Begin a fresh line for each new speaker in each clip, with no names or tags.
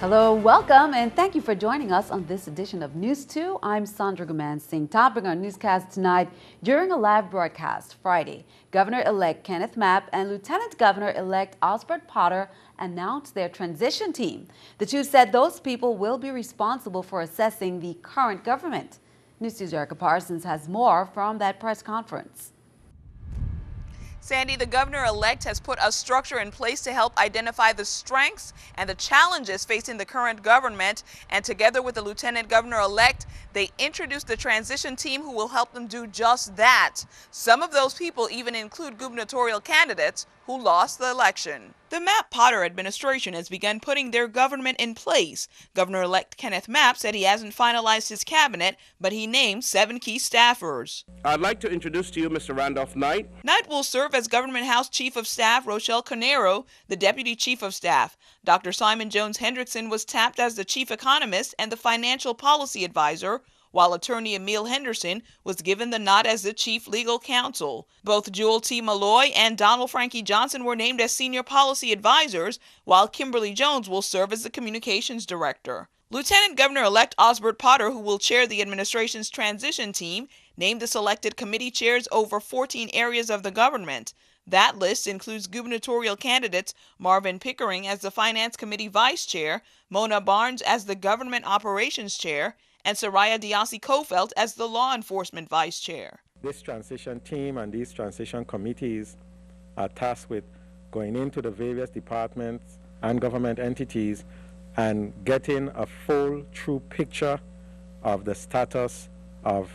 Hello, welcome, and thank you for joining us on this edition of News 2. I'm Sandra Guman-Singh. Topping our newscast tonight, during a live broadcast Friday, Governor-elect Kenneth Mapp and Lieutenant Governor-elect Osbert Potter announced their transition team. The two said those people will be responsible for assessing the current government. News 2's Erica Parsons has more from that press conference.
Sandy, the governor-elect has put a structure in place to help identify the strengths and the challenges facing the current government, and together with the lieutenant governor-elect, they introduced the transition team who will help them do just that. Some of those people even include gubernatorial candidates who lost the election. The Mapp-Potter administration has begun putting their government in place. Governor-elect Kenneth Mapp said he hasn't finalized his cabinet, but he named 7 key staffers.
I'd like to introduce to you Mr. Randolph Knight.
Knight will serve as Government House Chief of Staff, Rochelle Carnero, the Deputy Chief of Staff. Dr. Simon Jones Hendrickson was tapped as the Chief Economist and the Financial Policy Advisor, while attorney Emil Henderson was given the nod as the Chief Legal Counsel. Both Jewel T. Malloy and Donald Frankie Johnson were named as Senior Policy Advisors, while Kimberly Jones will serve as the Communications Director. Lieutenant Governor-elect Osbert Potter, who will chair the administration's transition team, named the selected committee chairs over 14 areas of the government. That list includes gubernatorial candidates Marvin Pickering as the Finance Committee Vice Chair, Mona Barnes as the Government Operations Chair, and Soraya Diasi-Kofelt as the Law Enforcement Vice Chair.
This transition team and these transition committees are tasked with going into the various departments and government entities and getting a full, true picture of the status of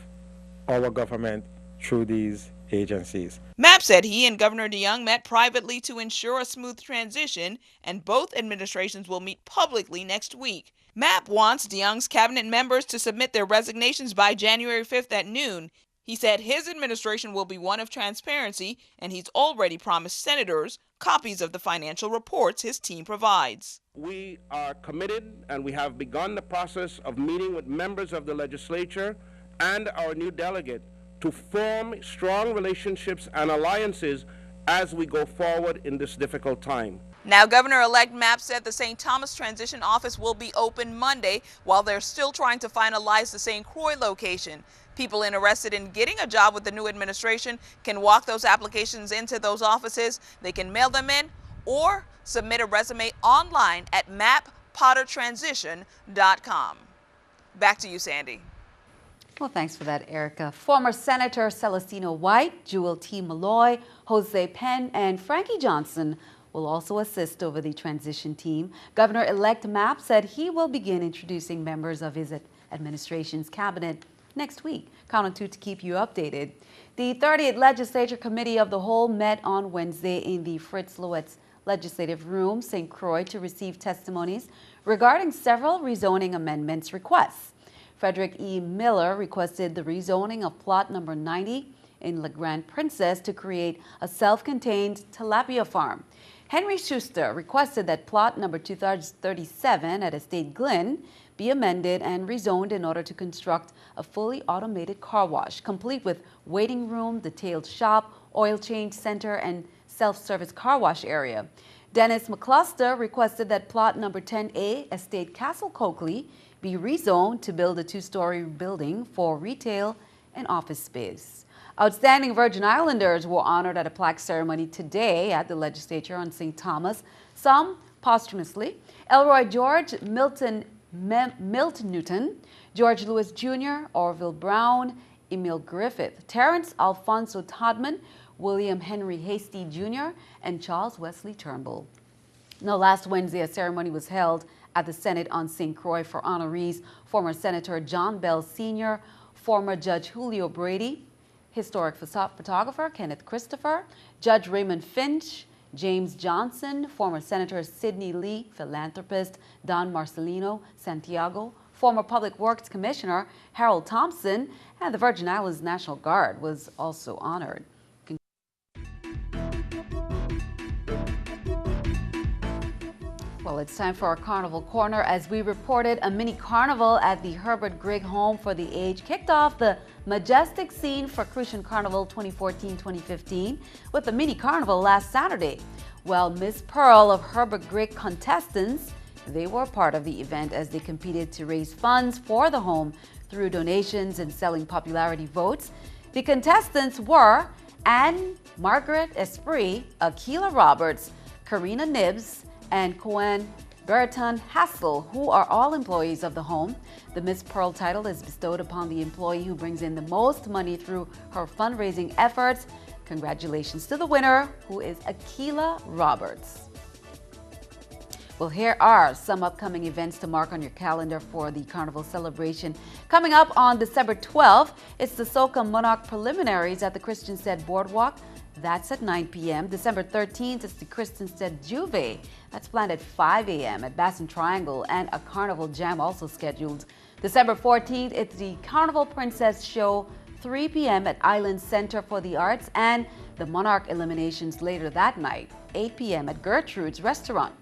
our government through these agencies.
Mapp said he and Governor DeYoung met privately to ensure a smooth transition, and both administrations will meet publicly next week. Mapp wants DeYoung's cabinet members to submit their resignations by January 5th at noon. He said his administration will be one of transparency, and he's already promised senators copies of the financial reports his team provides.
We are committed, and we have begun the process of meeting with members of the legislature and our new delegate to form strong relationships and alliances as we go forward in this difficult time.
Now, Governor-elect Mapp said the St. Thomas Transition Office will be open Monday while they're still trying to finalize the St. Croix location. People interested in getting a job with the new administration can walk those applications into those offices. They can mail them in or submit a resume online at mappottertransition.com. Back to you, Sandy.
Well, thanks for that, Erica. Former Senator Celestino White, Jewel T. Malloy, Jose Penn, and Frankie Johnson will also assist over the transition team. Governor-elect Mapp said he will begin introducing members of his administration's cabinet next week. Count on 2 to keep you updated. The 30th Legislature Committee of the Whole met on Wednesday in the Fritz Loett's Legislative Room, St. Croix, to receive testimonies regarding several rezoning amendments requests. Frederick E. Miller requested the rezoning of plot number 90 in La Grande Princess to create a self-contained tilapia farm. Henry Schuster requested that plot number 237 at Estate Glen be amended and rezoned in order to construct a fully automated car wash, complete with waiting room, detailed shop, oil change center, and self-service car wash area. Dennis McCluster requested that plot number 10A, Estate Castle Coakley, be rezoned to build a 2-story building for retail and office space. Outstanding Virgin Islanders were honored at a plaque ceremony today at the legislature on St. Thomas, some posthumously. Elroy George, Milton Newton, George Lewis Jr., Orville Brown, Emil Griffith, Terrence Alfonso Todman, William Henry Hasty Jr., and Charles Wesley Turnbull. Now, last Wednesday, a ceremony was held at the Senate on St. Croix for honorees former Senator John Bell Sr., former Judge Julio Brady, historic photographer Kenneth Christopher, Judge Raymond Finch, James Johnson, former Senator Sidney Lee, philanthropist Don Marcelino Santiago, former Public Works Commissioner Harold Thompson, and the Virgin Islands National Guard was also honored. Well, it's time for our Carnival Corner. As we reported, a mini carnival at the Herbert Grigg Home for the Aged kicked off the majestic scene for Crucian Carnival 2014-2015 with the mini carnival last Saturday. Well, Miss Pearl of Herbert Grigg contestants They were part of the event as they competed to raise funds for the home through donations and selling popularity votes. The contestants were Anne Margaret Esprit, Akila Roberts, Karina Nibbs, and Cohen Berton Hassel, who are all employees of the home. The Miss Pearl title is bestowed upon the employee who brings in the most money through her fundraising efforts. Congratulations to the winner, who is Akila Roberts. Well, here are some upcoming events to mark on your calendar for the Carnival celebration. Coming up on December 12th, it's the Soca Monarch Preliminaries at the Christiansted Boardwalk. That's at 9 p.m. December 13th, it's the Christiansted Juve. That's planned at 5 a.m. at Bassin Triangle, and a Carnival Jam also scheduled. December 14th, it's the Carnival Princess Show, 3 p.m. at Island Center for the Arts, and the Monarch Eliminations later that night, 8 p.m. at Gertrude's Restaurant.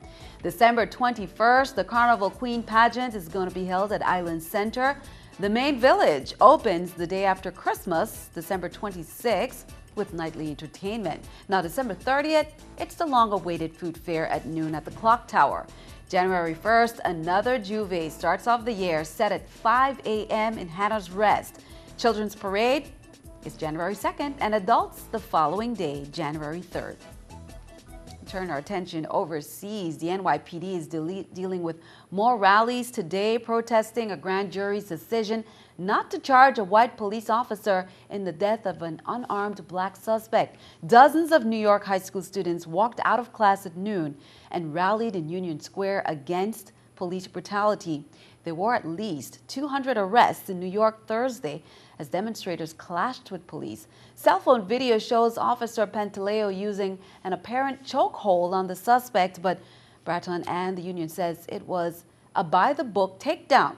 December 21st, the Carnival Queen Pageant is going to be held at Island Center. The Main Village opens the day after Christmas, December 26th, with nightly entertainment. Now, December 30th, it's the long-awaited food fair at noon at the Clock Tower. January 1st, another Juve starts off the year, set at 5 a.m. in Hannah's Rest. Children's Parade is January 2nd, and adults the following day, January 3rd. Turn our attention overseas. The NYPD is dealing with more rallies today, protesting a grand jury's decision not to charge a white police officer in the death of an unarmed black suspect. Dozens of New York high school students walked out of class at noon and rallied in Union Square against police brutality. There were at least 200 arrests in New York Thursday as demonstrators clashed with police. Cell phone video shows Officer Pantaleo using an apparent chokehold on the suspect, but Bratton and the union says it was a by-the-book takedown.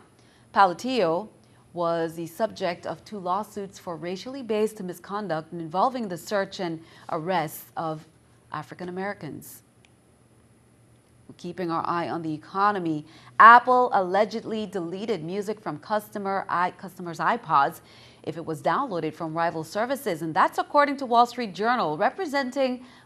Palatio was the subject of 2 lawsuits for racially based misconduct involving the search and arrest of African Americans. We're keeping our eye on the economy. Apple allegedly deleted music from customers' iPods if it was downloaded from rival services, and that's according to Wall Street Journal.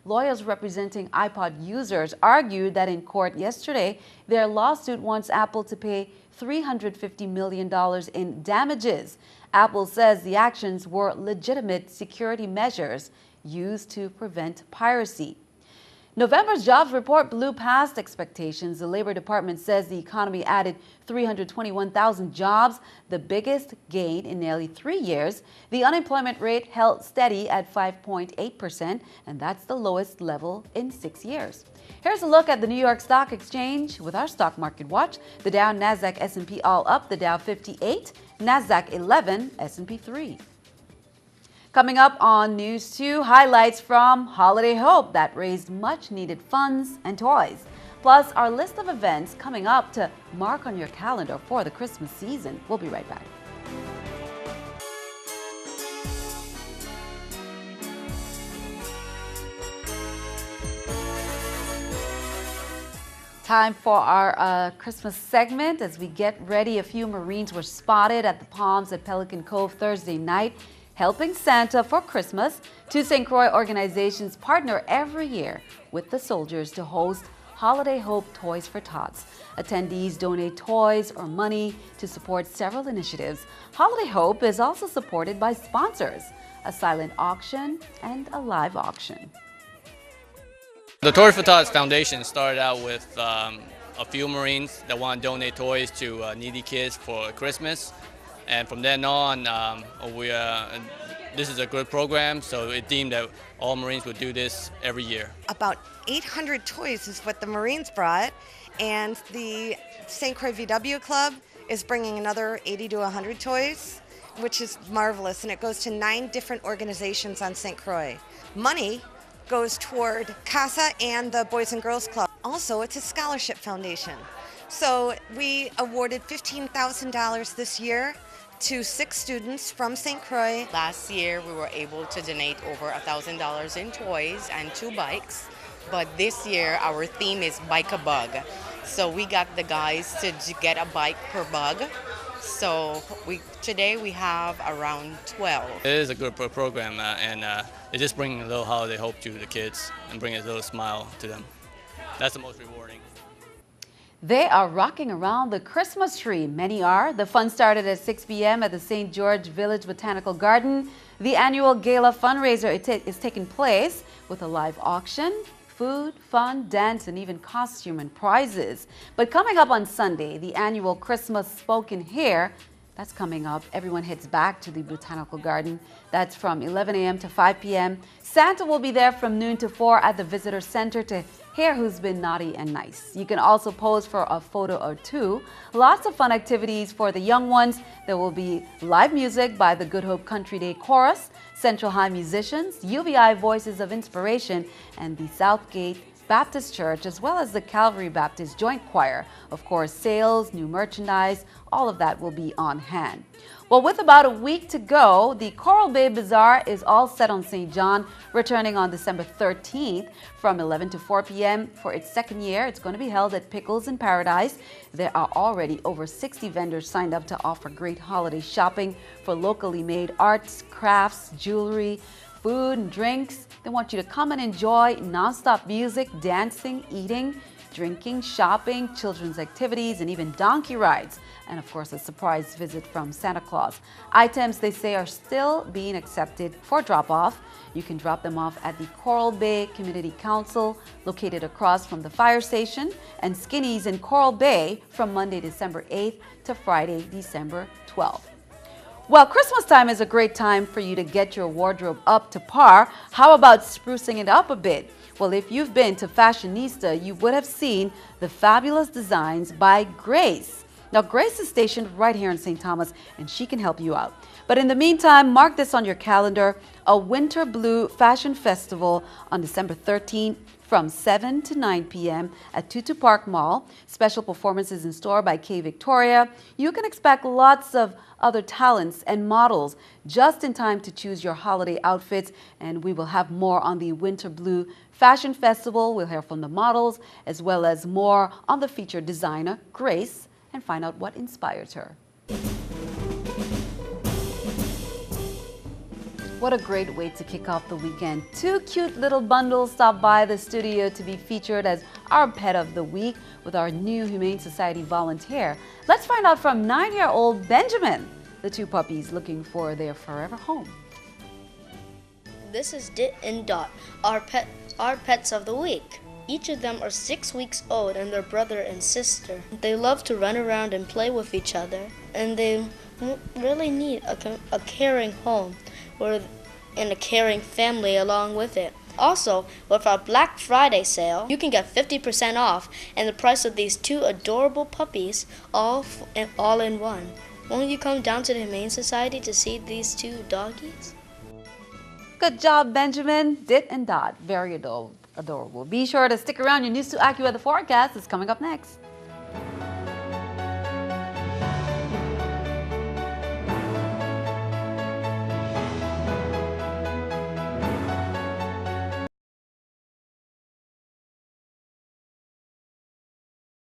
Lawyers representing iPod users argued that in court yesterday, their lawsuit wants Apple to pay $350 million in damages. Apple says the actions were legitimate security measures used to prevent piracy. November's jobs report blew past expectations. The Labor Department says the economy added 321,000 jobs, the biggest gain in nearly 3 years. The unemployment rate held steady at 5.8%, and that's the lowest level in 6 years. Here's a look at the New York Stock Exchange with our Stock Market Watch. The Dow, Nasdaq, S&P all up. The Dow 58, Nasdaq 11, S&P 3. Coming up on News 2, highlights from Holiday Hope that raised much-needed funds and toys. Plus, our list of events coming up to mark on your calendar for the Christmas season. We'll be right back. Time for our Christmas segment. As we get ready, a few Marines were spotted at the Palms at Pelican Cove Thursday night, helping Santa for Christmas. 2 St. Croix organizations partner every year with the soldiers to host Holiday Hope Toys for Tots. Attendees donate toys or money to support several initiatives. Holiday Hope is also supported by sponsors, a silent auction and a live auction.
The Toys for Tots Foundation started out with a few Marines that want to donate toys to needy kids for Christmas. And from then on, this is a good program, so it deemed that all Marines would do this every year.
About 800 toys is what the Marines brought, and the St. Croix VW Club is bringing another 80 to 100 toys, which is marvelous, and it goes to 9 different organizations on St. Croix. Money goes toward CASA and the Boys and Girls Club. Also, it's a scholarship foundation. So we awarded $15,000 this year to 6 students from St. Croix.
Last year we were able to donate over $1,000 in toys and 2 bikes, but this year our theme is Bike a Bug. So we got the guys to get a bike per bug. So today we have around 12.
It is a good program, and it just brings a little holiday hope to the kids and bring a little smile to them. That's the most rewarding.
They are rocking around the Christmas tree. Many are. The fun started at 6 p.m. at the St. George Village Botanical Garden. The annual gala fundraiser is taking place with a live auction, food, fun, dance, and even costume and prizes. But coming up on Sunday, the annual Christmas Spoken Hair, that's coming up. Everyone heads back to the Botanical Garden. That's from 11 a.m. to 5 p.m. Santa will be there from noon to 4 at the Visitor Center to hear who's been naughty and nice. You can also pose for a photo or two. Lots of fun activities for the young ones. There will be live music by the Good Hope Country Day Chorus, Central High musicians, UVI Voices of Inspiration, and the Southgate Baptist Church, as well as the Calvary Baptist Joint Choir. Of course, sales, new merchandise, all of that will be on hand. Well, with about a week to go, the Coral Bay Bazaar is all set on St. John, returning on December 13th from 11 to 4 p.m. for its second year. It's going to be held at Pickles in Paradise. There are already over 60 vendors signed up to offer great holiday shopping for locally made arts, crafts, jewelry, food and drinks. They want you to come and enjoy nonstop music, dancing, eating, drinking, shopping, children's activities, and even donkey rides. And of course, a surprise visit from Santa Claus. Items, they say, are still being accepted for drop-off. You can drop them off at the Coral Bay Community Council, located across from the fire station, and Skinny's in Coral Bay from Monday, December 8th to Friday, December 12th. Well, Christmas time is a great time for you to get your wardrobe up to par. How about sprucing it up a bit? Well, if you've been to Fashionista, you would have seen the fabulous designs by Grace. Now, Grace is stationed right here in St. Thomas, and she can help you out. But in the meantime, mark this on your calendar, a Winter Blue Fashion Festival on December 13th from 7 to 9 p.m. at Tutu Park Mall. Special performances in store by K Victoria. You can expect lots of other talents and models just in time to choose your holiday outfits, and we will have more on the Winter Blue Fashion Festival. We'll hear from the models as well as more on the featured designer, Grace, and find out what inspired her. What a great way to kick off the weekend. Two cute little bundles stopped by the studio to be featured as our pet of the week with our new Humane Society volunteer. Let's find out from 9-year-old Benjamin, the two puppies looking for their forever home.
This is Dit and Dot, our pets of the week. Each of them are 6 weeks old and they're brother and sister. They love to run around and play with each other, and they really need a caring home and a caring family along with it. Also, with our Black Friday sale, you can get 50% off and the price of these two adorable puppies all in one. Won't you come down to the Humane Society to see these two doggies?
Good job, Benjamin. Dit and Dot, very adorable. Be sure to stick around. Your News2 AccuWeather forecast is coming up next.